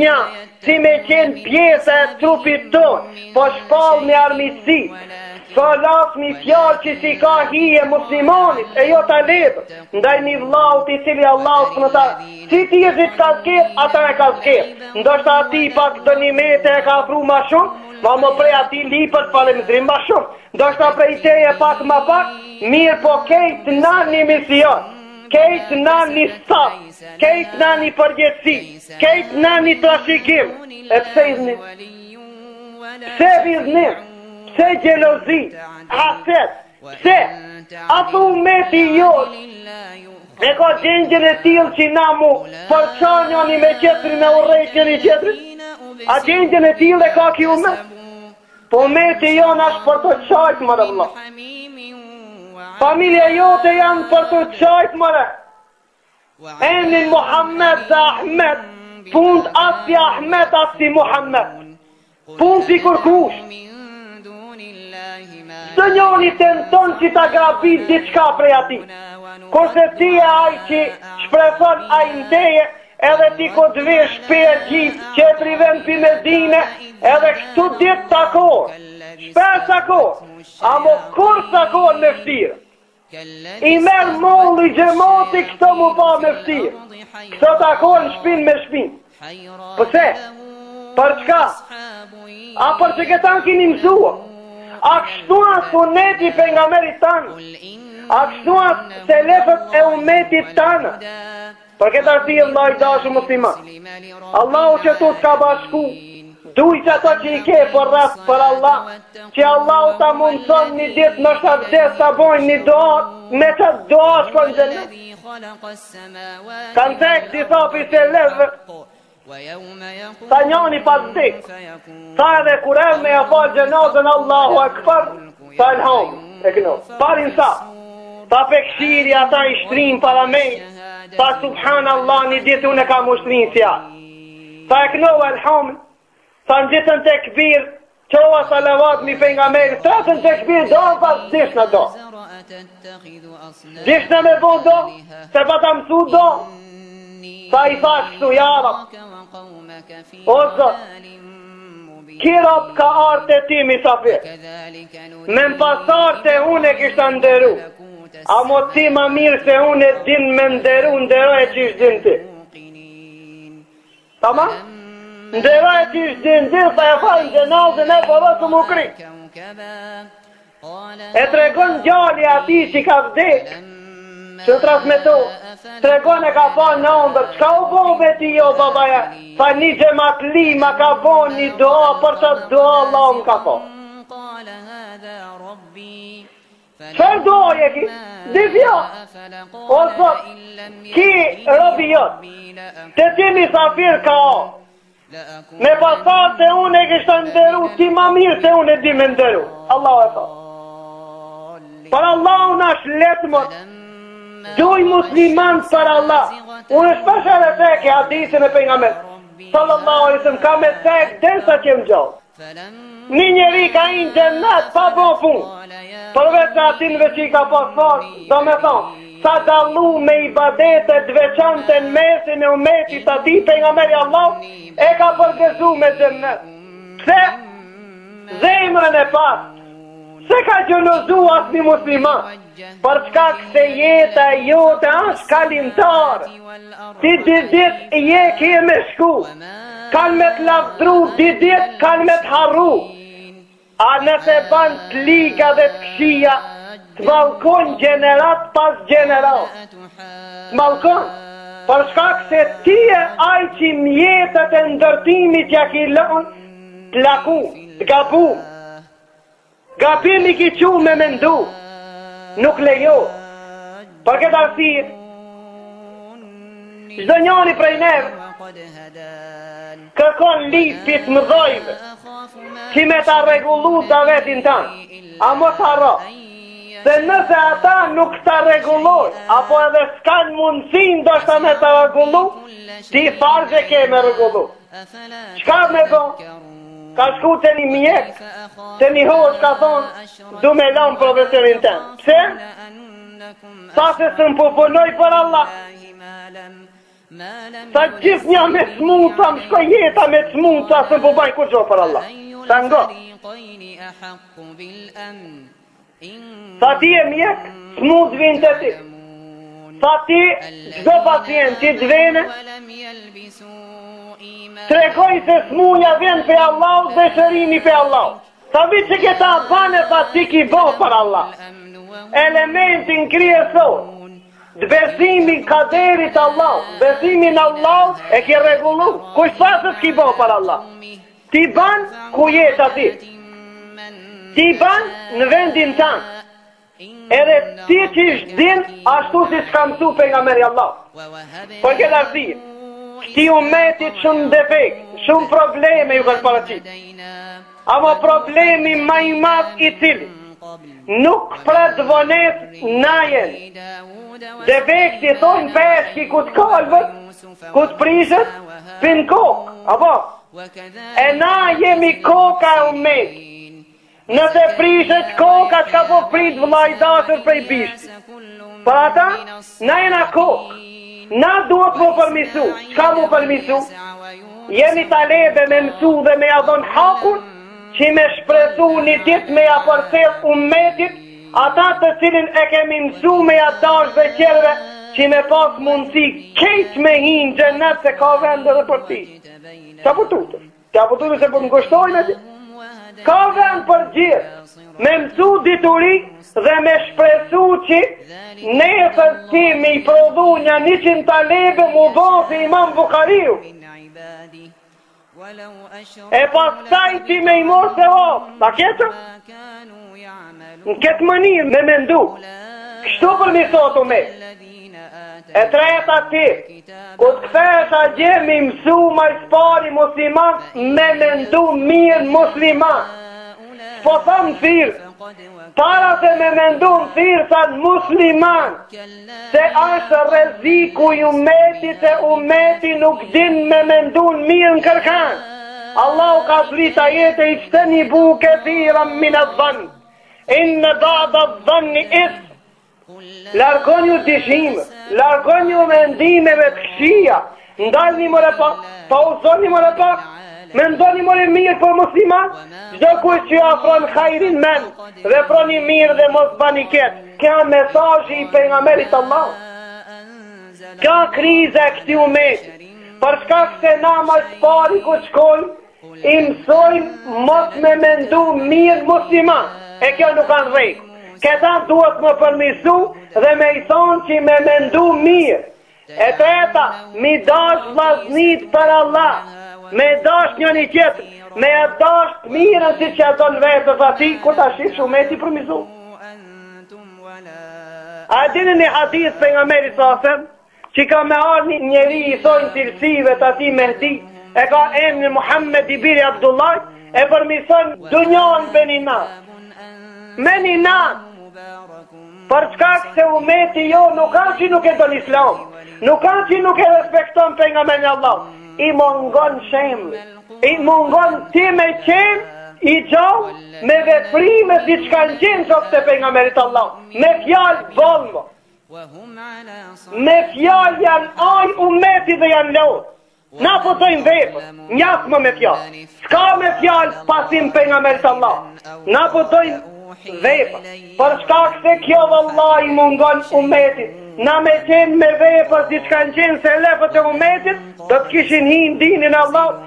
Një, si me qenë pjesë e trupit tonë, po shpall me armitsi. Falas mi fjallë që si ka hije muslimonit, e jo ta lepë, ndaj një vlaut I cili Allah së në ta, si ti e zitë ka zket, ata e ka zket. Ndoshta ati pak të një mete e ka afru ma shumë, ma më prej ati lipët falemzrim ma shumë. Ndoshta prej teje pak ma pak, mirë po kejtë na një mision, kejtë na një staf, kejtë na një përgjithsi, kejtë na një trashikim. E pse izni? Pse izni? Pse gjelozi, haset, pse, ato umeti jot, e ka gjengjën e tilë që na mu përqanjoni me qetëri me urejtjen I qetëri, a gjengjën e tilë e ka ki umet, po umeti jon ashtë për të qajtë mërë vëlla, familja jote janë për të qajtë mërë, emnin Muhammed dhe Ahmed, pund asi Ahmed asi Muhammed, pund si kërkush, së njoni të nëton që ta grabit diçka prej ati. Kurse ti e aj që shprefon aj në teje, edhe ti ko të vesh për e gjithë që e priven për Medine, edhe kështu ditë takor, shpes takor, a mo kur takor me ftirë. I merë molli gjemoti këto mu pa me ftirë. Këto takor në shpin me shpin. Pëse? Për çka? A për që këtan kini mësua? A kështu as suneti pejgamberit tanë, a kështu as selefët e umetit tanë. Për këtë arsye vllai dashur musliman, Allahu që tu s'ka bashku, duj që ato që I ke për rast për Allah, që Allahu ta mundson një ditë në shavdes ta bojnë një doa, me që doa shkojnë xhenet. Kanë tek disa për selefë, sa njani pas dik, sa edhe kur me ja falë gjenazën Allahu Akbar, sa elham, e këno, parin sa pekshiri ata I shtrin para me, sa subhanallah një ditë unë e kam u shtrin si ja, sa e këno elham, sa në ditën të këbir, qoha salavat mi për nga meri, të të të këbir do, pas dishna do, dishna me bo do, se pa ta mësu do, sa I thash këtu jarab, o Zot, kirab ka arte ti misafir, me më pasar se unë e kishtë ndëru, a mo ti ma mirë se unë e din me ndëru e qish din ti. Tama? Ndëru e qish din ti, sa e fajnë gjenazën e përdo të më kri. E tregon gjalli ati që ka vdek, që transmeto, tregon e ka pa në ndër, qka u bon veti jo babaja, sa një gjemat lima ka bon një doa, për që doa Allah më ka pa. Qër doje ki? Difja, o Zot, ki robi jot, të ti misafir ka o, me pasar se unë e kishtë ndëru, ti ma mirë se unë e di me ndëru, Allah e fa. Për Allah unë ashtë letë mërë, duj musliman për Allah. Unë shpesh edhe tek e hadisin e pejgamberit sallallahu alaihi wasallam ka me tek derisa që më gjallë. Një njeri ka i në gjennet pa bo punë, përveç atinve që I ka pasfar, do me thonë, sa dallu me ibadetet veçante në mesin e umetit ati pejgamberi Allah, e ka përgëzu me gjennet. Pse? Zemrën e pas, se ka gjënozu asë një musliman, për çka këse jeta jote është kalimtar, ti dit je ke me shku, kanë me të lavdru, dit kanë me të harru, a nëse ban të liga dhe të këshia, të balkon gjenerat pas gjenerat, të balkon, për çka këse ti e aj që mjetët e ndërtimit ja ki lën, të laku, të gabu, gabimi ki qu me mendu, nuk lejo. Për këtë arsye, çdo njani prej neve kërkon lipit më dhojve që me ta regullu të vetin tanë, a mos harro se nëse ata nuk ta regulloj, apo edhe s'kan mundësin do shta me ta regullu, ti farze ke me regullu. Qka me do? Ka shku të një mjek, të një hoq ka thonë, du me lanë profesorin tenë. Pse? Sa se së më pupunoj për Allah. Sa gjithë një me smuta, më shkoj jeta me smuta, se po bajnë kur gjo për Allah. Sa ngo. Sa ti e mjek, smut vinë të ti. Sa ti, gjdo pacient që të vene, tregoj se smuja vjen për Allah dhe shërimi për Allah. Sa vitë që këta bane pa ti ki bo për Allah. Elementin kryesor, besimi kaderit Allah, besimi në Allah e ki regullu. Kush pasës ki bo për Allah? Ti ban ku jetë ati. Ti ban në vendin tanë. Edhe ti që ishtë din, ashtu si shka mësu për nga meri Allah. Për këtë arsye, ti umetit shumë defekt, shumë probleme ju kanë paraqit. Ama problemi ma i madh i cili nuk pret vonet najen. Defekti thonë peshki ku të kalbët, ku të prishet, pin kokë, apo? E na jemi koka e umetit. Nëse prishet koka, qka po prit vllajdasër prej bishti. Për ata, na jena kokë. Na duhet mu përmisu. Qka mu përmisu? Jemi talebe me mësu dhe me adhon hakun, që me shpresu një dit me ja përcel umetit, ata të cilin e kemi mësu me ja dash dhe qerve, që me pas mundësi kejt me hinë gjenet se ka vend dhe për ti. Qa për tutë? Qa për tutë se për më gështojnë ati? Ka vend për gjithë, me mësu dituri dhe me shpresu që nesër ti me i prodhu një 100 talebe mu bofi Imam Bukhariu. E pas taj ti me i mos e hop, ta kjetë? Në ketë mënirë me mendu. Kështu për mi sotu me. E treta ti, ku të këthesh a gjemi mësu ma i spari musliman, me mendu mirë musliman. Po thëmë thirë, para se me mendu më thirë sa në musliman, se ashtë reziku i umetit e umeti nuk din me mendu në mirë në kërkan. Allahu ka zrita jetë i qëtë një bu këthira minë dhënë, inë në bada dhënë isë, largon ju dishime, largon ju mendimeve të këshia, ndalni mëre pa, pa uzoni mëre pa, me ndoni mëre mirë për musliman, gjdo kuj që afron khajrin men, dhe proni mirë dhe mos bani ketë, kja mesazhi i pejgamberit Allah, kja krize e këti umeti, për shkak se na ma shpari ku shkojnë, i mësojnë mos me mendu mirë musliman, e kjo nuk kanë rejkë. Këta duhet më përmisu dhe me i thonë që me mendu mirë. E treta, mi dash vllaznit për Allah, me dash një një qëtër, me e dash të mirën si që ato në vetës ati, ku ta shifë shumeti përmisu. A dini një hadith për nga meri sasem, që ka me arë një njeri i thonë cilësive të ati Mehdi, e ka emni Muhammed i biri Abdullah, e përmison dunjon për një natë. Me një natë, për çkak se umeti jo nuk kanë që nuk e don islam, nuk kanë që nuk e respekton pejgamberin Allah, i mungon shemb, i mungon ti me qenë i gjallë me veprime si që kanë qenë qofte pejgamberit Allah, me fjalë volmo, me fjalë janë aj umeti dhe janë lodhë. Na pëtojnë vepër, njafë më me fjallë, s'ka me fjallë pasim pejgamberit Allah, na pëtojnë vepër, për shkak se kjo vallahi mungon umetit. Na me qenë me vepër si që kanë qenë se lefët e umetit, do të kishin hinë dinin Allah